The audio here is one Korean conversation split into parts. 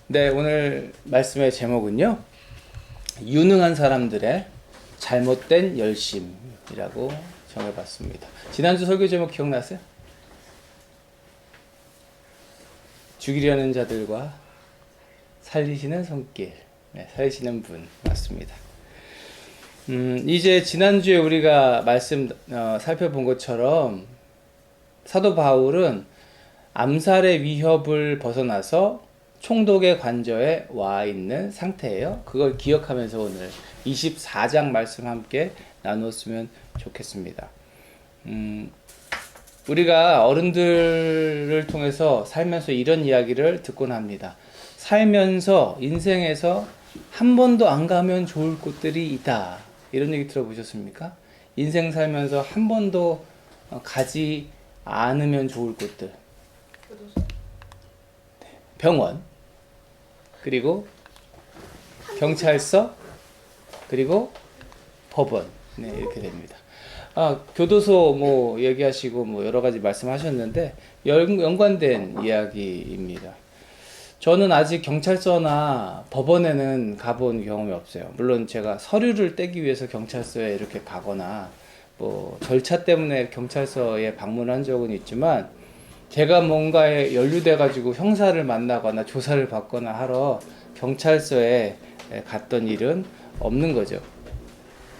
네, 오늘 말씀의 제목은요, 유능한 사람들의 잘못된 열심이라고 정해봤습니다. 지난주 설교 제목 기억나세요? 죽이려는 자들과 살리시는 손길, 네, 살리시는 분 맞습니다. 이제 지난주에 우리가 말씀 살펴본 것처럼 사도 바울은 암살의 위협을 벗어나서 총독의 관저에 와 있는 상태예요. 그걸 기억하면서 오늘 24장 말씀 함께 나눴으면 좋겠습니다. 우리가 어른들을 통해서 살면서 이런 이야기를 듣곤 합니다. 살면서 인생에서 한 번도 안 가면 좋을 곳들이 있다. 이런 얘기 들어보셨습니까? 인생 살면서 한 번도 가지 않으면 좋을 곳들. 병원, 그리고 경찰서, 그리고 법원. 네, 이렇게 됩니다. 교도소 뭐 얘기하시고 뭐 여러 가지 말씀하셨는데 연관된 이야기입니다. 저는 아직 경찰서나 법원에는 가본 경험이 없어요. 물론 제가 서류를 떼기 위해서 경찰서에 이렇게 가거나 뭐 절차 때문에 경찰서에 방문한 적은 있지만 제가 뭔가에 연루돼 가지고 형사를 만나거나 조사를 받거나 하러 경찰서에 갔던 일은 없는 거죠.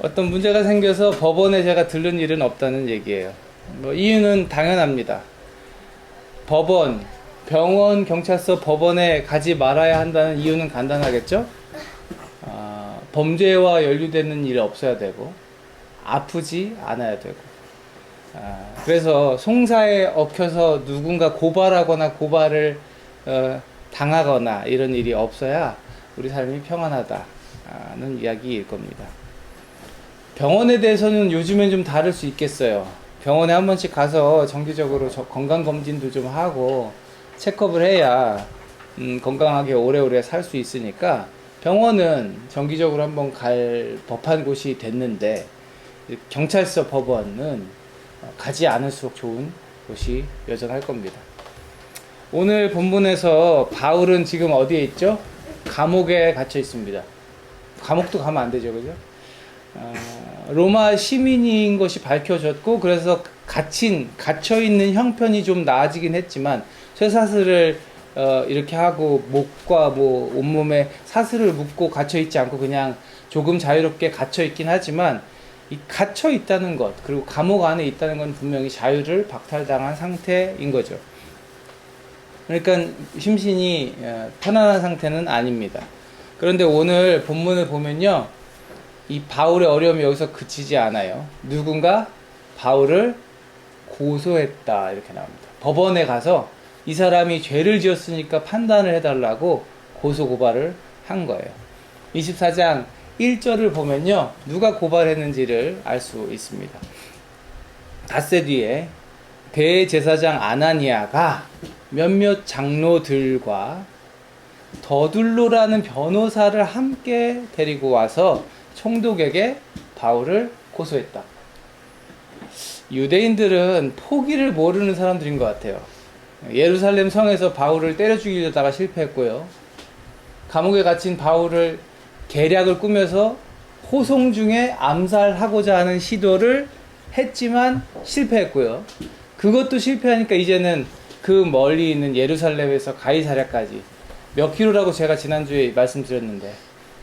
어떤 문제가 생겨서 법원에 제가 들른 일은 없다는 얘기예요. 뭐 이유는 당연합니다. 법원, 병원, 경찰서, 법원에 가지 말아야 한다는 이유는 간단하겠죠? 범죄와 연루되는 일이 없어야 되고 아프지 않아야 되고 그래서 송사에 얽혀서 누군가 고발하거나 고발을 당하거나 이런 일이 없어야 우리 삶이 평안하다는 이야기일 겁니다. 병원에 대해서는 요즘엔 좀 다를 수 있겠어요. 병원에 한 번씩 가서 정기적으로 건강검진도 좀 하고 체크업을 해야 건강하게 오래오래 살 수 있으니까 병원은 정기적으로 한번 갈 법한 곳이 됐는데 경찰서, 법원은 가지 않을수록 좋은 곳이 여전할 겁니다. 오늘 본문에서 바울은 지금 어디에 있죠? 감옥에 갇혀 있습니다. 감옥도 가면 안 되죠, 그죠? 로마 시민인 것이 밝혀졌고 그래서 갇혀 있는 형편이 좀 나아지긴 했지만 쇠사슬을 이렇게 하고 목과 뭐 온몸에 사슬을 묶고 갇혀 있지 않고 그냥 조금 자유롭게 갇혀 있긴 하지만 이 갇혀 있다는 것 그리고 감옥 안에 있다는 건 분명히 자유를 박탈당한 상태인 거죠. 그러니까 심신이 편안한 상태는 아닙니다. 그런데 오늘 본문을 보면요, 이 바울의 어려움이 여기서 그치지 않아요. 누군가 바울을 고소했다 이렇게 나옵니다. 법원에 가서 이 사람이 죄를 지었으니까 판단을 해달라고 고소고발을 한 거예요. 24장 1절을 보면요, 누가 고발했는지를 알 수 있습니다. 닷새 뒤에 대제사장 아나니아가 몇몇 장로들과 더둘로라는 변호사를 함께 데리고 와서 총독에게 바울을 고소했다. 유대인들은 포기를 모르는 사람들인 것 같아요. 예루살렘 성에서 바울을 때려 죽이려다가 실패했고요. 감옥에 갇힌 바울을 계략을 꾸며서 호송 중에 암살하고자 하는 시도를 했지만 실패했고요. 그것도 실패하니까 이제는 그 멀리 있는 예루살렘에서 가이사랴까지 몇 킬로라고 제가 지난주에 말씀드렸는데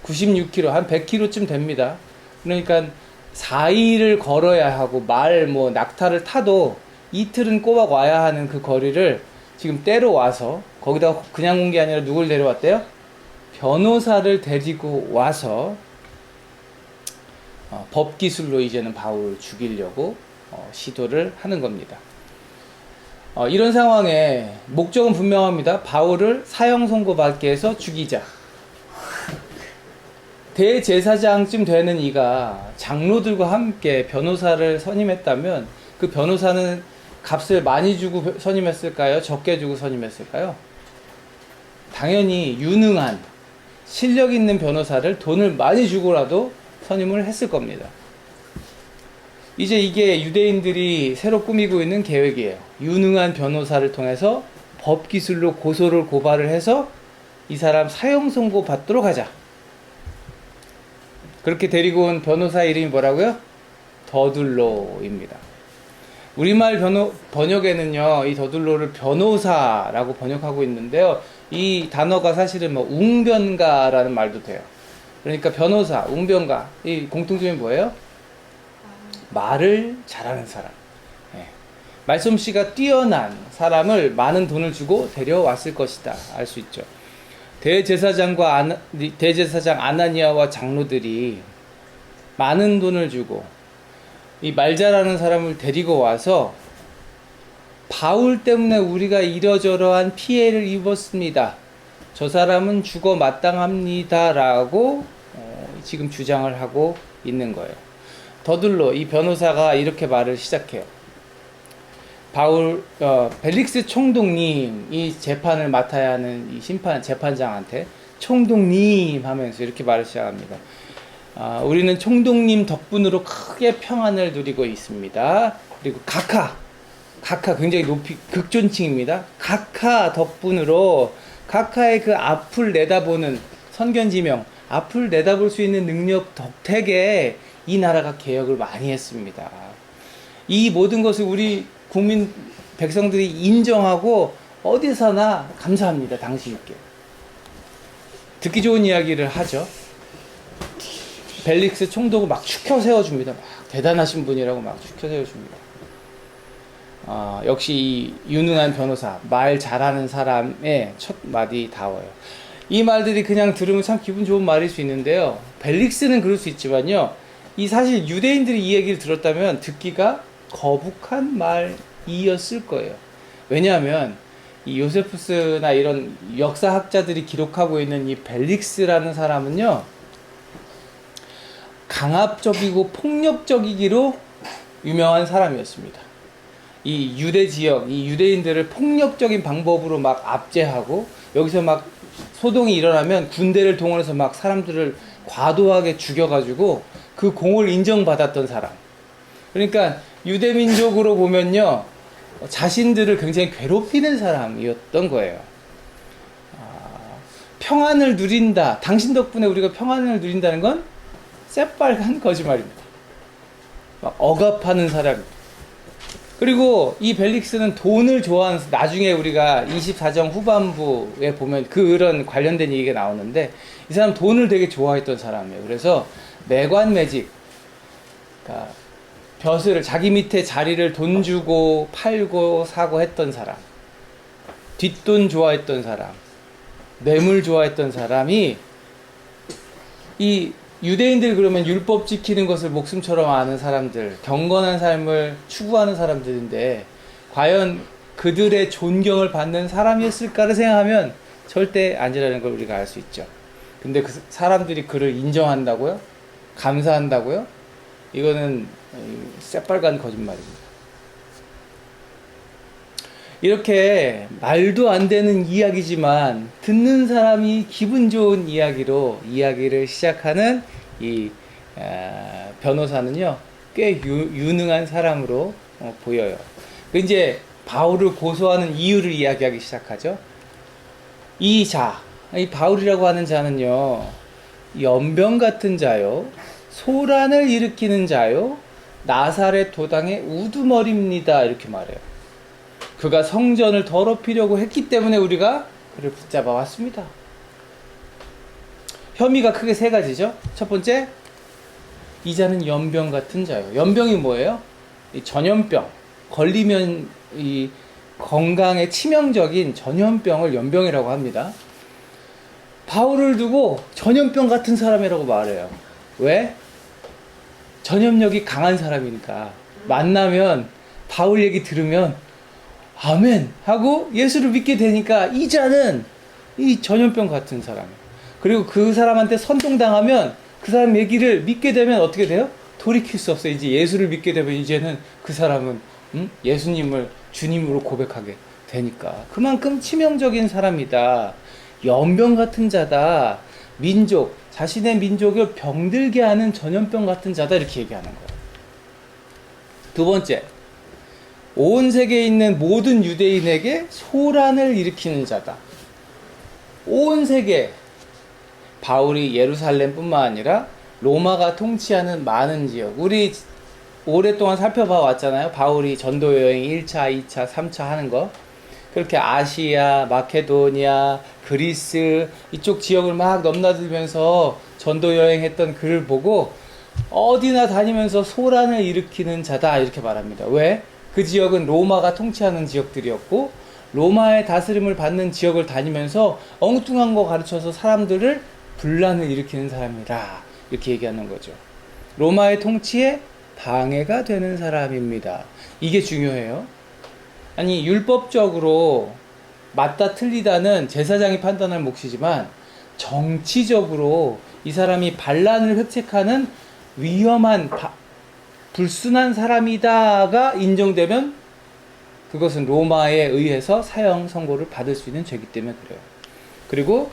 96km, 한 100km쯤 됩니다. 그러니까 4일을 걸어야 하고 뭐 낙타를 타도 이틀은 꼬박 와야 하는 그 거리를 지금 때려 와서 거기다가 그냥 온 게 아니라 누굴 데려왔대요? 변호사를 데리고 와서 법기술로 이제는 바울을 죽이려고 시도를 하는 겁니다. 이런 상황에 목적은 분명합니다. 바울을 사형 선고받게 해서 죽이자. 대제사장쯤 되는 이가 장로들과 함께 변호사를 선임했다면 그 변호사는 값을 많이 주고 선임했을까요? 적게 주고 선임했을까요? 당연히 유능한 실력 있는 변호사를 돈을 많이 주고라도 선임을 했을 겁니다. 이제 이게 유대인들이 새로 꾸미고 있는 계획이에요. 유능한 변호사를 통해서 법기술로 고소를 고발을 해서 이 사람 사형 선고 받도록 하자. 그렇게 데리고 온 변호사 이름이 뭐라고요? 더둘로입니다. 우리말 번역에는요, 이 더둘로를 변호사라고 번역하고 있는데요. 이 단어가 사실은 뭐 웅변가라는 말도 돼요. 그러니까 변호사, 웅변가, 이 공통점이 뭐예요? 말을 잘하는 사람. 예. 말솜씨가 뛰어난 사람을 많은 돈을 주고 데려왔을 것이다. 알 수 있죠. 대제사장 아나니아와 장로들이 많은 돈을 주고 이 말 잘하는 사람을 데리고 와서 바울 때문에 우리가 이러저러한 피해를 입었습니다. 저 사람은 죽어 마땅합니다. 라고 지금 주장을 하고 있는 거예요. 더둘로 이 변호사가 이렇게 말을 시작해요. 벨릭스 총독님, 이 재판을 맡아야 하는 이 재판장한테 총독님 하면서 이렇게 말을 시작합니다. 우리는 총독님 덕분으로 크게 평안을 누리고 있습니다. 그리고 각하 굉장히 높이 극존칭입니다. 각하 덕분으로 각하의 그 앞을 내다보는 선견지명, 앞을 내다볼 수 있는 능력 덕택에 이 나라가 개혁을 많이 했습니다. 이 모든 것을 우리 국민 백성들이 인정하고 어디서나 감사합니다. 당신께. 듣기 좋은 이야기를 하죠. 벨릭스 총독을 막 추켜 세워줍니다. 막 대단하신 분이라고 막 추켜 세워줍니다. 역시 이 유능한 변호사, 말 잘하는 사람의 첫 마디다워요. 이 말들이 그냥 들으면 참 기분 좋은 말일 수 있는데요. 벨릭스는 그럴 수 있지만요. 이 사실 유대인들이 이 얘기를 들었다면 듣기가 거북한 말이었을 거예요. 왜냐하면 이 요세푸스나 이런 역사학자들이 기록하고 있는 이 벨릭스라는 사람은요, 강압적이고 폭력적이기로 유명한 사람이었습니다. 이 유대 지역, 이 유대인들을 폭력적인 방법으로 막 압제하고, 여기서 막 소동이 일어나면 군대를 동원해서 막 사람들을 과도하게 죽여가지고 그 공을 인정받았던 사람. 그러니까 유대민족으로 보면요, 자신들을 굉장히 괴롭히는 사람이었던 거예요. 평안을 누린다, 당신 덕분에 우리가 평안을 누린다는 건 새빨간 거짓말입니다. 막 억압하는 사람입니다. 그리고 이 벨릭스는 돈을 좋아하는, 나중에 우리가 24정 후반부에 보면 그런 관련된 얘기가 나오는데, 이 사람 돈을 되게 좋아했던 사람이에요. 그래서 매관매직, 그러니까 벼슬을, 자기 밑에 자리를 돈 주고 팔고 사고 했던 사람, 뒷돈 좋아했던 사람, 뇌물 좋아했던 사람이, 이 유대인들 그러면 율법 지키는 것을 목숨처럼 아는 사람들, 경건한 삶을 추구하는 사람들인데 과연 그들의 존경을 받는 사람이었을까를 생각하면 절대 아니라는 걸 우리가 알 수 있죠. 근데 그 사람들이 그를 인정한다고요? 감사한다고요? 이거는 새빨간 거짓말입니다. 이렇게 말도 안 되는 이야기지만 듣는 사람이 기분 좋은 이야기로 이야기를 시작하는 이 변호사는요, 꽤 유능한 사람으로 보여요. 이제 바울을 고소하는 이유를 이야기하기 시작하죠. 이 바울이라고 하는 자는요, 연병 같은 자요, 소란을 일으키는 자요, 나사렛 도당의 우두머리입니다. 이렇게 말해요. 그가 성전을 더럽히려고 했기 때문에 우리가 그를 붙잡아 왔습니다. 혐의가 크게 세 가지죠. 첫 번째, 이 자는 연병 같은 자요. 연병이 뭐예요? 이 전염병. 걸리면 이 건강에 치명적인 전염병을 연병이라고 합니다. 바울을 두고 전염병 같은 사람이라고 말해요. 왜? 전염력이 강한 사람이니까. 만나면 바울 얘기 들으면 아멘 하고 예수를 믿게 되니까 이 자는 이 전염병 같은 사람이에요. 그리고 그 사람한테 선동당하면 그 사람 얘기를 믿게 되면 어떻게 돼요? 돌이킬 수 없어요. 이제 예수를 믿게 되면 이제는 그 사람은 예수님을 주님으로 고백하게 되니까. 그만큼 치명적인 사람이다. 연병 같은 자다. 민족, 자신의 민족을 병들게 하는 전염병 같은 자다. 이렇게 얘기하는 거예요. 두 번째, 온 세계에 있는 모든 유대인에게 소란을 일으키는 자다. 온 세계, 바울이 예루살렘뿐만 아니라 로마가 통치하는 많은 지역, 우리 오랫동안 살펴봐 왔잖아요. 바울이 전도 여행 1차, 2차, 3차 하는 거. 그렇게 아시아, 마케도니아, 그리스 이쪽 지역을 막 넘나들면서 전도 여행했던 글을 보고 어디나 다니면서 소란을 일으키는 자다 이렇게 말합니다. 왜? 그 지역은 로마가 통치하는 지역들이었고 로마의 다스림을 받는 지역을 다니면서 엉뚱한 거 가르쳐서 사람들을 분란을 일으키는 사람이라 이렇게 얘기하는 거죠. 로마의 통치에 방해가 되는 사람입니다. 이게 중요해요. 아니 율법적으로 맞다 틀리다는 제사장이 판단할 몫이지만 정치적으로 이 사람이 반란을 획책하는 위험한 불순한 사람이다가 인정되면 그것은 로마에 의해서 사형 선고를 받을 수 있는 죄이기 때문에 그래요. 그리고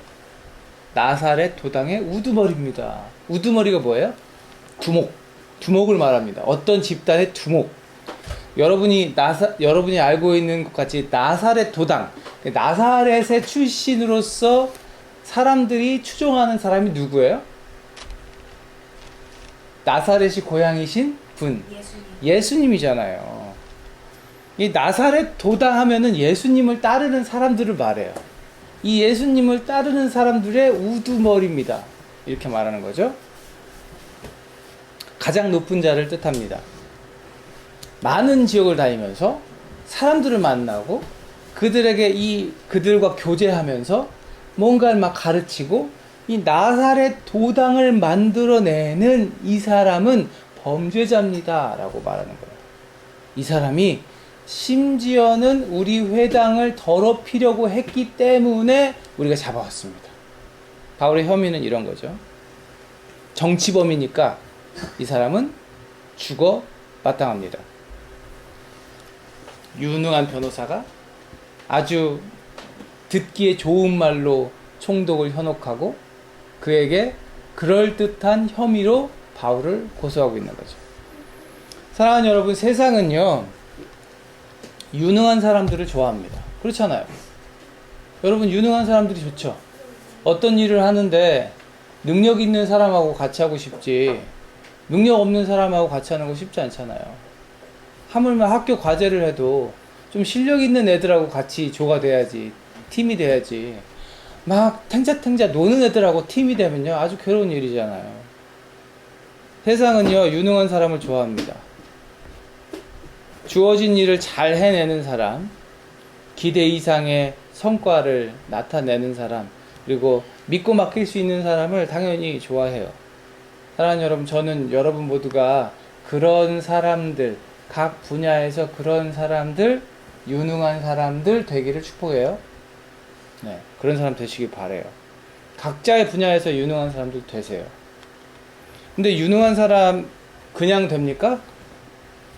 나사렛 도당의 우두머리입니다. 우두머리가 뭐예요? 두목을 말합니다. 어떤 집단의 두목. 여러분이 알고 있는 것 같이 나사렛 도당, 나사렛의 출신으로서 사람들이 추종하는 사람이 누구예요? 나사렛이 고향이신 분, 예수님이잖아요. 이 나사렛 도당 하면은 예수님을 따르는 사람들을 말해요. 이 예수님을 따르는 사람들의 우두머리입니다. 이렇게 말하는 거죠. 가장 높은 자를 뜻합니다. 많은 지역을 다니면서 사람들을 만나고 그들과 교제하면서 뭔가를 막 가르치고 이 나사렛 도당을 만들어내는 이 사람은 범죄자입니다 라고 말하는 거예요. 이 사람이 심지어는 우리 회당을 더럽히려고 했기 때문에 우리가 잡아왔습니다. 바울의 혐의는 이런 거죠. 정치범이니까 이 사람은 죽어 마땅합니다. 유능한 변호사가 아주 듣기에 좋은 말로 총독을 현혹하고 그에게 그럴듯한 혐의로 바울을 고소하고 있는 거죠. 사랑하는 여러분, 세상은요 유능한 사람들을 좋아합니다. 그렇잖아요. 여러분, 유능한 사람들이 좋죠. 어떤 일을 하는데 능력 있는 사람하고 같이 하고 싶지 능력 없는 사람하고 같이 하는 거 쉽지 않잖아요. 하물며 학교 과제를 해도 좀 실력 있는 애들하고 같이 조가 돼야지, 팀이 돼야지. 막 탱자탱자 노는 애들하고 팀이 되면요 아주 괴로운 일이잖아요. 세상은요 유능한 사람을 좋아합니다. 주어진 일을 잘 해내는 사람, 기대 이상의 성과를 나타내는 사람, 그리고 믿고 맡길 수 있는 사람을 당연히 좋아해요. 사랑하는 여러분, 저는 여러분 모두가 그런 사람들, 각 분야에서 그런 사람들, 유능한 사람들 되기를 축복해요. 네, 그런 사람 되시길 바래요. 각자의 분야에서 유능한 사람들 되세요. 근데 유능한 사람 그냥 됩니까?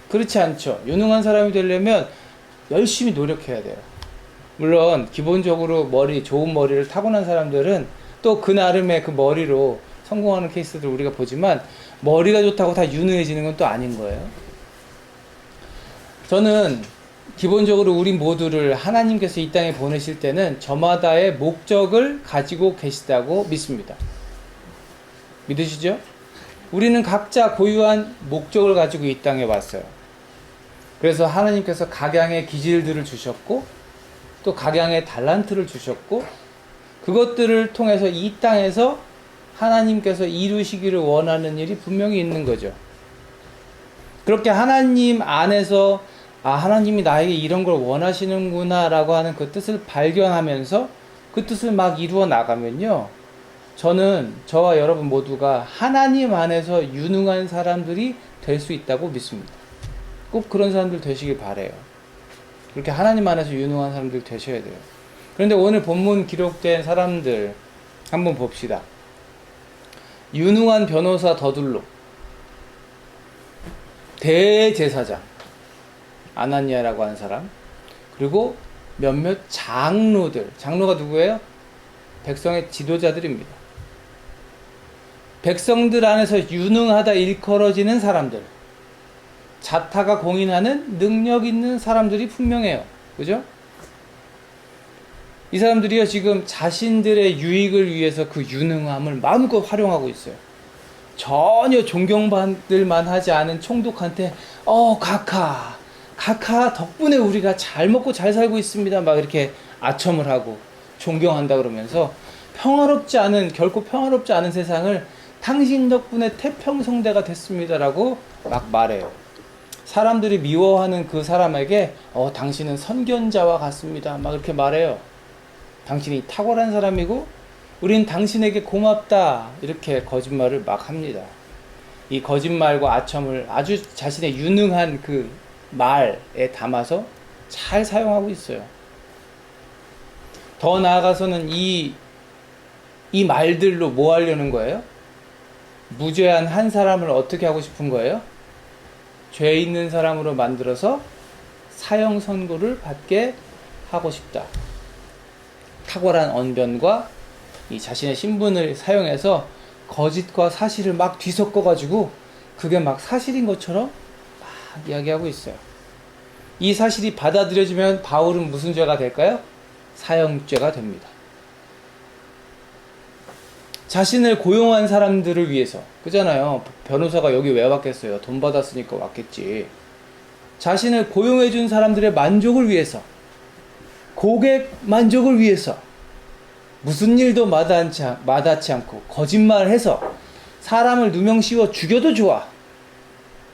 그렇지 않죠. 유능한 사람이 되려면 열심히 노력해야 돼요. 물론 기본적으로 좋은 머리를 타고난 사람들은 또 그 나름의 그 머리로 성공하는 케이스들 우리가 보지만 머리가 좋다고 다 유능해지는 건 또 아닌 거예요. 저는 기본적으로 우리 모두를 하나님께서 이 땅에 보내실 때는 저마다의 목적을 가지고 계시다고 믿습니다. 믿으시죠? 우리는 각자 고유한 목적을 가지고 이 땅에 왔어요. 그래서 하나님께서 각양의 기질들을 주셨고 또 각양의 달란트를 주셨고 그것들을 통해서 이 땅에서 하나님께서 이루시기를 원하는 일이 분명히 있는 거죠. 그렇게 하나님 안에서 하나님이 나에게 이런 걸 원하시는구나 라고 하는 그 뜻을 발견하면서 그 뜻을 막 이루어 나가면요, 저는 저와 여러분 모두가 하나님 안에서 유능한 사람들이 될 수 있다고 믿습니다. 꼭 그런 사람들 되시길 바래요. 그렇게 하나님 안에서 유능한 사람들 되셔야 돼요. 그런데 오늘 본문 기록된 사람들 한번 봅시다. 유능한 변호사 더둘로, 대제사장 아나니아라고 하는 사람, 그리고 몇몇 장로들. 장로가 누구예요? 백성의 지도자들입니다. 백성들 안에서 유능하다 일컬어지는 사람들, 자타가 공인하는 능력 있는 사람들이 분명해요. 그죠? 이 사람들이요, 지금 자신들의 유익을 위해서 그 유능함을 마음껏 활용하고 있어요. 전혀 존경받을 만하지 않은 총독한테, 카카 덕분에 우리가 잘 먹고 잘 살고 있습니다. 막 이렇게 아첨을 하고 존경한다 그러면서 결코 평화롭지 않은 세상을 당신 덕분에 태평성대가 됐습니다라고 막 말해요. 사람들이 미워하는 그 사람에게 당신은 선견자와 같습니다. 막 이렇게 말해요. 당신이 탁월한 사람이고 우린 당신에게 고맙다. 이렇게 거짓말을 막 합니다. 이 거짓말과 아첨을 아주 자신의 유능한 그 말에 담아서 잘 사용하고 있어요. 더 나아가서는 이 말들로 뭐 하려는 거예요? 무죄한 한 사람을 어떻게 하고 싶은 거예요? 죄 있는 사람으로 만들어서 사형 선고를 받게 하고 싶다. 탁월한 언변과 이 자신의 신분을 사용해서 거짓과 사실을 막 뒤섞어 가지고 그게 막 사실인 것처럼 막 이야기하고 있어요. 이 사실이 받아들여지면 바울은 무슨 죄가 될까요? 사형죄가 됩니다. 자신을 고용한 사람들을 위해서, 그잖아요. 변호사가 여기 왜 왔겠어요? 돈 받았으니까 왔겠지. 자신을 고용해준 사람들의 만족을 위해서, 고객 만족을 위해서 무슨 일도 마다치 않고 거짓말을 해서 사람을 누명 씌워 죽여도 좋아.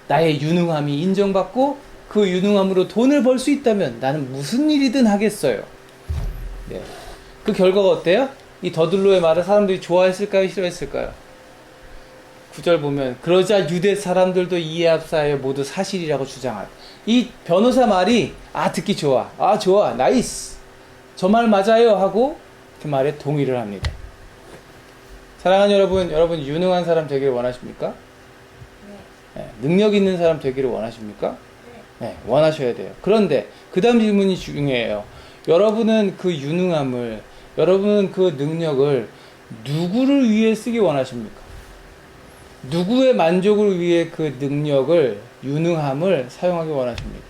나의 유능함이 인정받고 그 유능함으로 돈을 벌 수 있다면 나는 무슨 일이든 하겠어요. 네. 그 결과가 어때요? 이 더들로의 말을 사람들이 좋아했을까요? 싫어했을까요? 9절 보면 그러자 유대 사람들도 이에 합사하여 모두 사실이라고 주장하라. 이 변호사 말이 듣기 좋아. 좋아. 나이스. 저 말 맞아요. 하고 그 말에 동의를 합니다. 사랑하는 여러분 유능한 사람 되기를 원하십니까? 네. 능력 있는 사람 되기를 원하십니까? 네, 원하셔야 돼요. 그런데 그 다음 질문이 중요해요. 여러분은 그 유능함을, 여러분은 그 능력을 누구를 위해 쓰기 원하십니까? 누구의 만족을 위해 그 능력을, 유능함을 사용하기 원하십니까?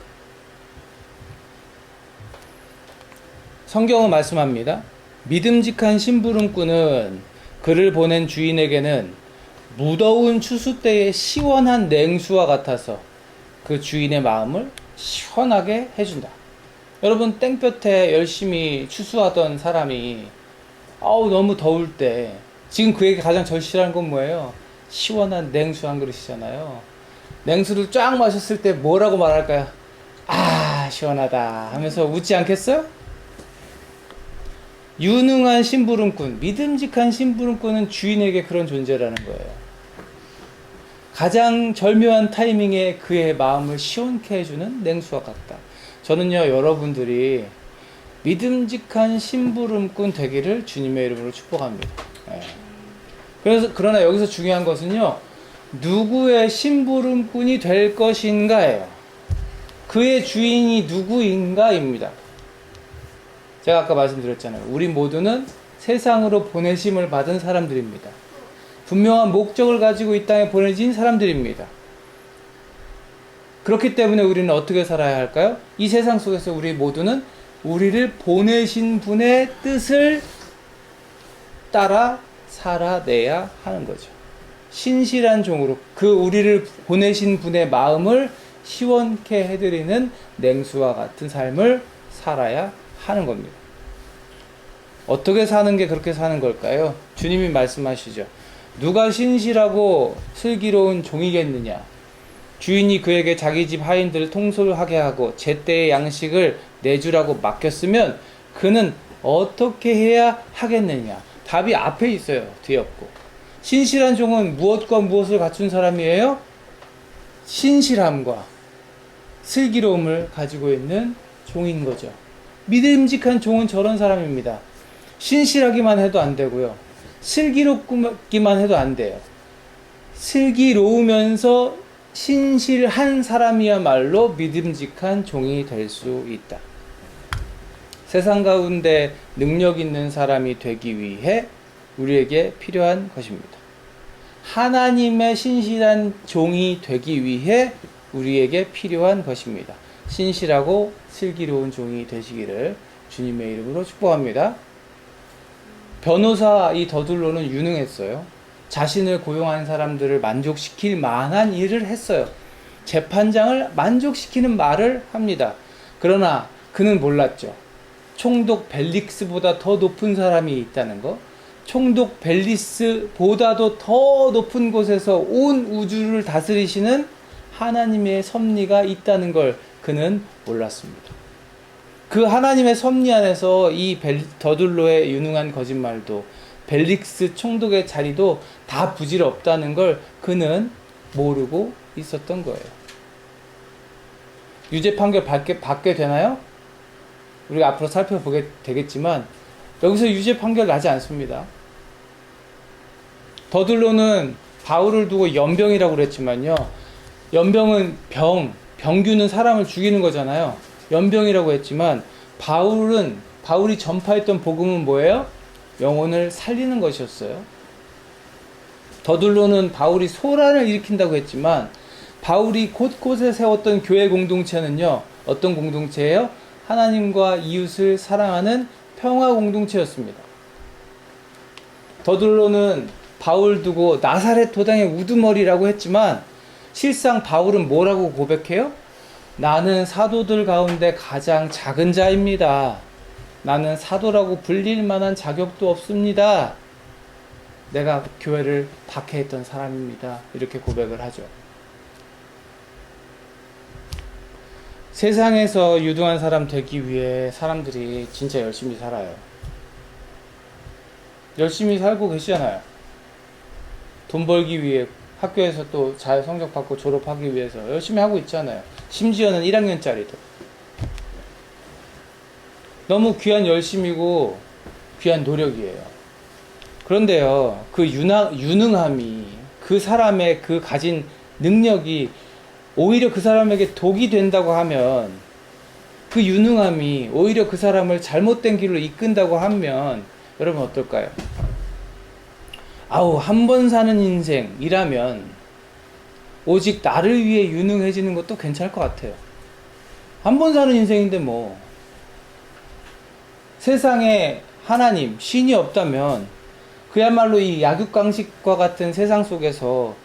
성경은 말씀합니다. 믿음직한 심부름꾼은 그를 보낸 주인에게는 무더운 추수 때의 시원한 냉수와 같아서 그 주인의 마음을 시원하게 해준다. 여러분, 땡볕에 열심히 추수하던 사람이 너무 더울 때 지금 그에게 가장 절실한 건 뭐예요? 시원한 냉수 한 그릇이잖아요. 냉수를 쫙 마셨을 때 뭐라고 말할까요? 시원하다 하면서 웃지 않겠어요? 유능한 심부름꾼, 믿음직한 심부름꾼은 주인에게 그런 존재라는 거예요. 가장 절묘한 타이밍에 그의 마음을 시원케 해주는 냉수와 같다. 저는요, 여러분들이 믿음직한 심부름꾼 되기를 주님의 이름으로 축복합니다. 그러나 여기서 중요한 것은요, 누구의 심부름꾼이 될 것인가예요. 그의 주인이 누구인가입니다. 제가 아까 말씀드렸잖아요. 우리 모두는 세상으로 보내심을 받은 사람들입니다. 분명한 목적을 가지고 이 땅에 보내진 사람들입니다. 그렇기 때문에 우리는 어떻게 살아야 할까요? 이 세상 속에서 우리 모두는 우리를 보내신 분의 뜻을 따라 살아내야 하는 거죠. 신실한 종으로 그 우리를 보내신 분의 마음을 시원케 해드리는 냉수와 같은 삶을 살아야 하는 겁니다. 어떻게 사는 게 그렇게 사는 걸까요? 주님이 말씀하시죠. 누가 신실하고 슬기로운 종이겠느냐? 주인이 그에게 자기 집 하인들을 통솔하게 하고 제때의 양식을 내주라고 맡겼으면 그는 어떻게 해야 하겠느냐? 답이 앞에 있어요. 뒤에 없고. 신실한 종은 무엇과 무엇을 갖춘 사람이에요? 신실함과 슬기로움을 가지고 있는 종인 거죠. 믿음직한 종은 저런 사람입니다. 신실하기만 해도 안 되고요. 슬기롭기만 해도 안 돼요. 슬기로우면서 신실한 사람이야말로 믿음직한 종이 될 수 있다. 세상 가운데 능력 있는 사람이 되기 위해 우리에게 필요한 것입니다. 하나님의 신실한 종이 되기 위해 우리에게 필요한 것입니다. 신실하고 슬기로운 종이 되시기를 주님의 이름으로 축복합니다. 변호사 이 더둘로는 유능했어요. 자신을 고용한 사람들을 만족시킬 만한 일을 했어요. 재판장을 만족시키는 말을 합니다. 그러나 그는 몰랐죠. 총독 벨릭스보다 더 높은 사람이 있다는 거. 총독 벨리스보다도 더 높은 곳에서 온 우주를 다스리시는 하나님의 섭리가 있다는 걸 그는 몰랐습니다. 그 하나님의 섭리 안에서 이 더둘로의 유능한 거짓말도 벨릭스 총독의 자리도 다 부질없다는 걸 그는 모르고 있었던 거예요. 유죄 판결 받게 되나요? 우리가 앞으로 살펴보게 되겠지만 여기서 유죄 판결 나지 않습니다. 더둘로는 바울을 두고 연병이라고 그랬지만요. 연병은 병규는 사람을 죽이는 거잖아요. 연병이라고 했지만 바울이 전파했던 복음은 뭐예요? 영혼을 살리는 것이었어요. 더둘로는 바울이 소란을 일으킨다고 했지만 바울이 곳곳에 세웠던 교회 공동체는요. 어떤 공동체예요? 하나님과 이웃을 사랑하는 평화 공동체였습니다. 더둘로는 바울 두고 나사렛 도당의 우두머리라고 했지만 실상 바울은 뭐라고 고백해요? 나는 사도들 가운데 가장 작은 자입니다. 나는 사도라고 불릴 만한 자격도 없습니다. 내가 교회를 박해했던 사람입니다. 이렇게 고백을 하죠. 세상에서 유능한 사람 되기 위해 사람들이 진짜 열심히 살아요. 열심히 살고 계시잖아요. 돈 벌기 위해 학교에서 또 잘 성적 받고 졸업하기 위해서 열심히 하고 있잖아요. 심지어는 1학년짜리도. 너무 귀한 열심이고 귀한 노력이에요. 그런데요, 그 유능함이 그 사람의 그 가진 능력이 오히려 그 사람에게 독이 된다고 하면, 그 유능함이 오히려 그 사람을 잘못된 길로 이끈다고 하면 여러분 어떨까요? 한 번 사는 인생이라면 오직 나를 위해 유능해지는 것도 괜찮을 것 같아요. 한 번 사는 인생인데 뭐 세상에 하나님, 신이 없다면 그야말로 이 약육강식과 같은 세상 속에서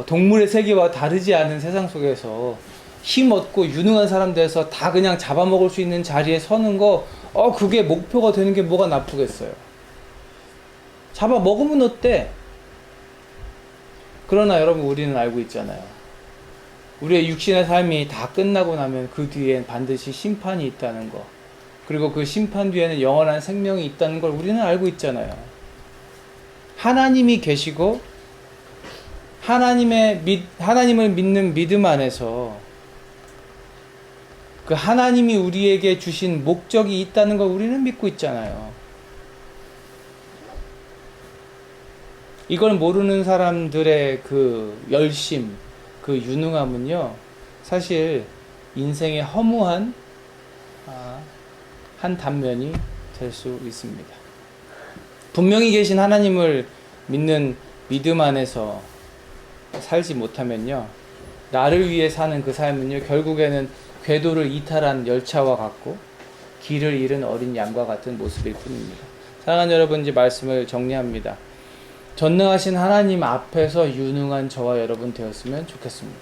동물의 세계와 다르지 않은 세상 속에서 힘없고 유능한 사람들에서 다 그냥 잡아먹을 수 있는 자리에 서는 거 그게 목표가 되는 게 뭐가 나쁘겠어요. 잡아먹으면 어때? 그러나 여러분, 우리는 알고 있잖아요. 우리의 육신의 삶이 다 끝나고 나면 그 뒤엔 반드시 심판이 있다는 거, 그리고 그 심판 뒤에는 영원한 생명이 있다는 걸 우리는 알고 있잖아요. 하나님이 계시고 하나님을 믿는 믿음 안에서 그 하나님이 우리에게 주신 목적이 있다는 걸 우리는 믿고 있잖아요. 이걸 모르는 사람들의 그 열심, 그 유능함은요, 사실 인생의 허무한 한 단면이 될 수 있습니다. 분명히 계신 하나님을 믿는 믿음 안에서 살지 못하면요, 나를 위해 사는 그 삶은요, 결국에는 궤도를 이탈한 열차와 같고 길을 잃은 어린 양과 같은 모습일 뿐입니다. 사랑하는 여러분, 이제 말씀을 정리합니다. 전능하신 하나님 앞에서 유능한 저와 여러분 되었으면 좋겠습니다.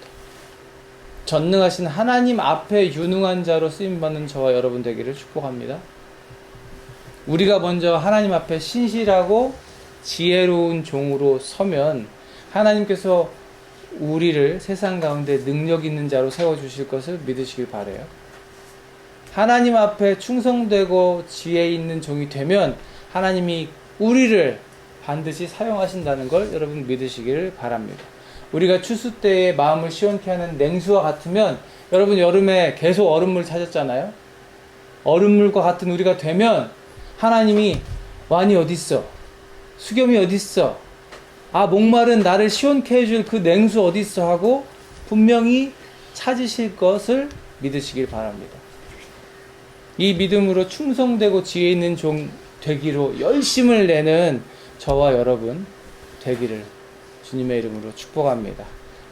전능하신 하나님 앞에 유능한 자로 쓰임받는 저와 여러분 되기를 축복합니다. 우리가 먼저 하나님 앞에 신실하고 지혜로운 종으로 서면 하나님께서 우리를 세상 가운데 능력 있는 자로 세워주실 것을 믿으시길 바라요. 하나님 앞에 충성되고 지혜 있는 종이 되면 하나님이 우리를 반드시 사용하신다는 걸 여러분 믿으시기를 바랍니다. 우리가 추수 때에 마음을 시원케 하는 냉수와 같으면, 여러분 여름에 계속 얼음물 찾았잖아요. 얼음물과 같은 우리가 되면 하나님이 완이 어딨어? 수염이 어딨어? 목마른 나를 시원케 해줄 그 냉수 어딨어? 하고 분명히 찾으실 것을 믿으시길 바랍니다. 이 믿음으로 충성되고 지혜 있는 종 되기로 열심을 내는 저와 여러분 되기를 주님의 이름으로 축복합니다.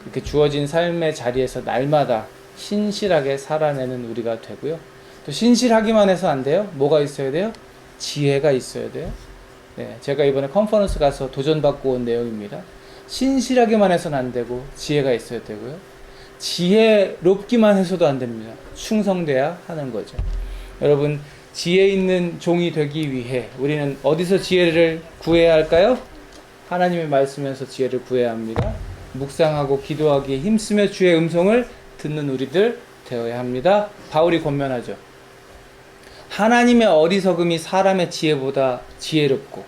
이렇게 주어진 삶의 자리에서 날마다 신실하게 살아내는 우리가 되고요. 또 신실하기만 해서 안 돼요. 뭐가 있어야 돼요? 지혜가 있어야 돼요. 네, 제가 이번에 컨퍼런스 가서 도전받고 온 내용입니다. 신실하기만 해서는 안 되고 지혜가 있어야 되고요. 지혜롭기만 해서도 안 됩니다. 충성돼야 하는 거죠. 여러분, 지혜 있는 종이 되기 위해 우리는 어디서 지혜를 구해야 할까요? 하나님의 말씀에서 지혜를 구해야 합니다. 묵상하고 기도하기에 힘쓰며 주의 음성을 듣는 우리들 되어야 합니다. 바울이 권면하죠. 하나님의 어리석음이 사람의 지혜보다 지혜롭고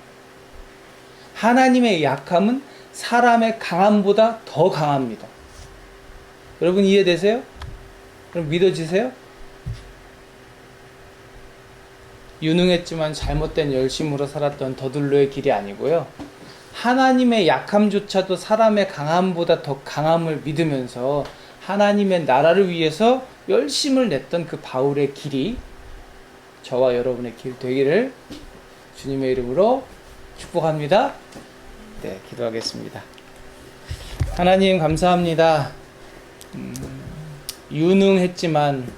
하나님의 약함은 사람의 강함보다 더 강합니다. 여러분 이해되세요? 그럼 믿어지세요? 유능했지만 잘못된 열심으로 살았던 더둘로의 길이 아니고요. 하나님의 약함조차도 사람의 강함보다 더 강함을 믿으면서 하나님의 나라를 위해서 열심을 냈던 그 바울의 길이 저와 여러분의 길 되기를 주님의 이름으로 축복합니다. 네, 기도하겠습니다. 하나님 감사합니다. 유능했지만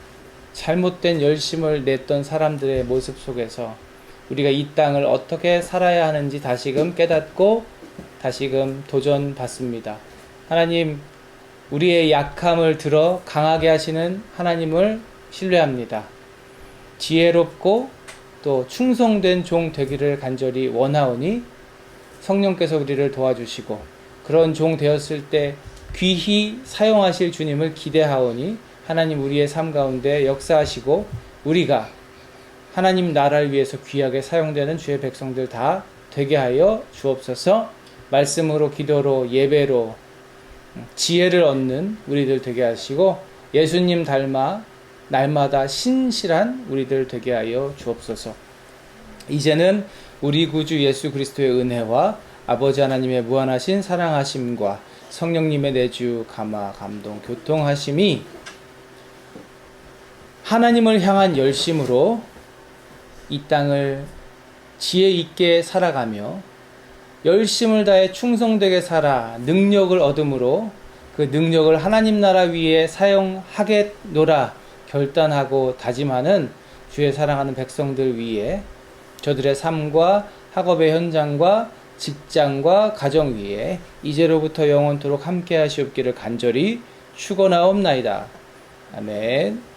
잘못된 열심을 냈던 사람들의 모습 속에서 우리가 이 땅을 어떻게 살아야 하는지 다시금 깨닫고 다시금 도전받습니다. 하나님, 우리의 약함을 들어 강하게 하시는 하나님을 신뢰합니다. 지혜롭고 또 충성된 종 되기를 간절히 원하오니 성령께서 우리를 도와주시고 그런 종 되었을 때 귀히 사용하실 주님을 기대하오니 하나님 우리의 삶 가운데 역사하시고 우리가 하나님 나라를 위해서 귀하게 사용되는 주의 백성들 다 되게 하여 주옵소서. 말씀으로 기도로 예배로 지혜를 얻는 우리들 되게 하시고 예수님 닮아 날마다 신실한 우리들 되게 하여 주옵소서. 이제는 우리 구주 예수 그리스도의 은혜와 아버지 하나님의 무한하신 사랑하심과 성령님의 내주 감화 감동 교통하심이 하나님을 향한 열심으로 이 땅을 지혜 있게 살아가며 열심을 다해 충성되게 살아 능력을 얻음으로 그 능력을 하나님 나라 위에 사용하겠노라 결단하고 다짐하는 주의 사랑하는 백성들 위에 저들의 삶과 학업의 현장과 직장과 가정 위에 이제로부터 영원토록 함께 하시옵기를 간절히 축원하옵나이다. 아멘.